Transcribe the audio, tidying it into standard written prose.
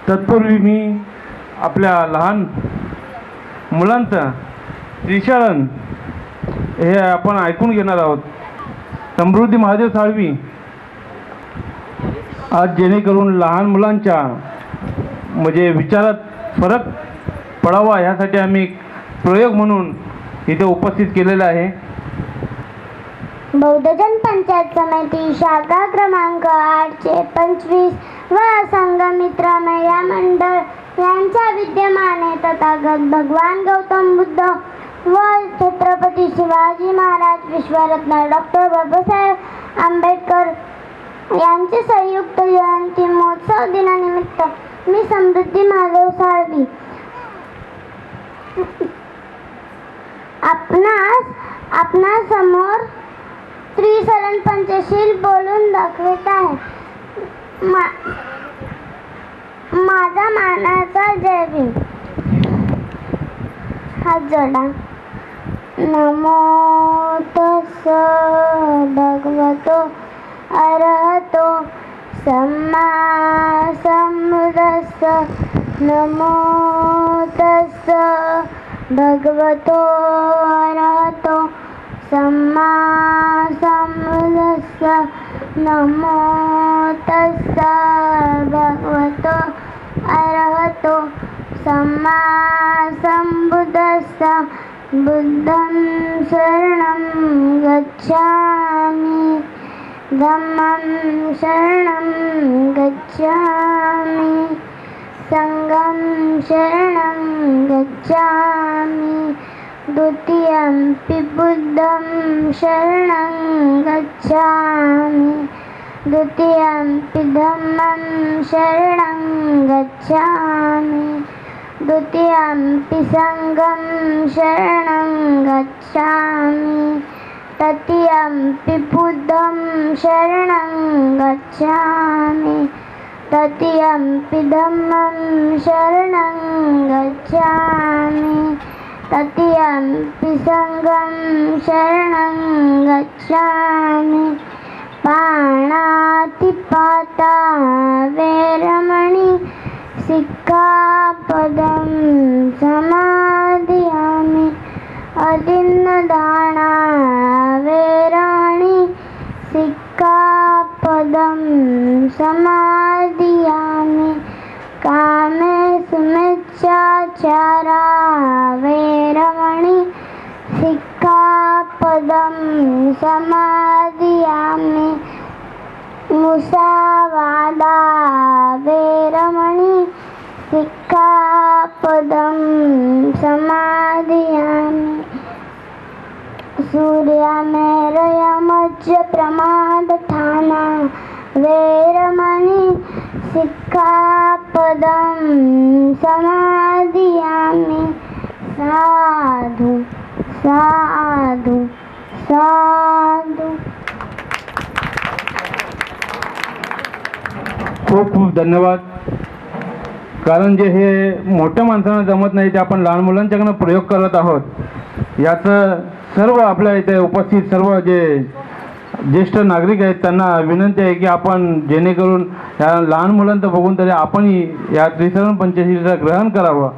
तत्पूर्वी मी आपल्या लहान मुलांचं त्रिशरण हे आपण ऐकून घेणार आहोत. समृद्धी महादेव साळवी आज जेणेकरून लहान मुलांच्या म्हणजे विचारात फरक पडावा यासाठी आम्ही प्रयोग म्हणून इथे उपस्थित केलेला आहे. बौद्धजन पंचायत समिती शाखा क्रमांक 825 व संघमित्र महिला मंडळ यांच्या विद्यमाने तथागत भगवान गौतम बुद्ध व छत्रपती शिवाजी महाराज विश्वरत्न डॉक्टर बाबासाहेब आंबेडकर यांचे संयुक्त जयंती महोत्सव दिनानिमित्त मी समृद्धी महादेव साळवी आपणा समोर त्रिशरण पंचशील बोलून दाखवत आहे. माझा मानाचा जय भीम. हात जोडा. नमो तस्स भगवतो अरहतो सम्मा संबुद्धस्स. नमो तस्स भगवतो अरहतो सम्मा संबुद्धस्स. नमो तस्स भगवतो अरहतो सम्मा संबुद्धस्स. बुद्धं शरणं गच्छामि धम्मं शरणं गच्छामि संघं शरणं गच्छामि द्वितीयंपि बुद्धं शरणं गच्छामि द्वितीयंपि धम्मं शरणं गच्छामि द्वितीयंपि संघं शरणं गच्छामि तृतीयंपि बुद्धं शरणं गच्छामि तृतीयंपि धम्मं शरणं गच्छामि तृतीयंपि संघं शरणं गच्छामि. पाणातिपाता वैरमणि सिक्खापदं समादयामि. अदिन्नदाना वैरमणि सिक्खापदं समादयामि. कामेषु मिथ्याचारा वैरमणि सिक्खापदं समादयामि. मुसावादा वैरमणि सिक्खापदं समादयामि. सूर्यमेरयमज्ज प्रमादठाना वैरमणि सिक्खापदं समादयामि. साधु साधु साधु. खूप खूप धन्यवाद. कारण जे हे मोठ्या माणसांना जमत नाही ते आपण लहान मुलांच्याकडनं प्रयोग करत आहोत. याचं सर्व आपल्या इथे उपस्थित सर्व जे ज्येष्ठ नागरिक आहेत त्यांना विनंती आहे की आपण जेणेकरून या लहान मुलांचं बघून तरी आपण या त्रिशरण पंचशीलचं ग्रहण करावं.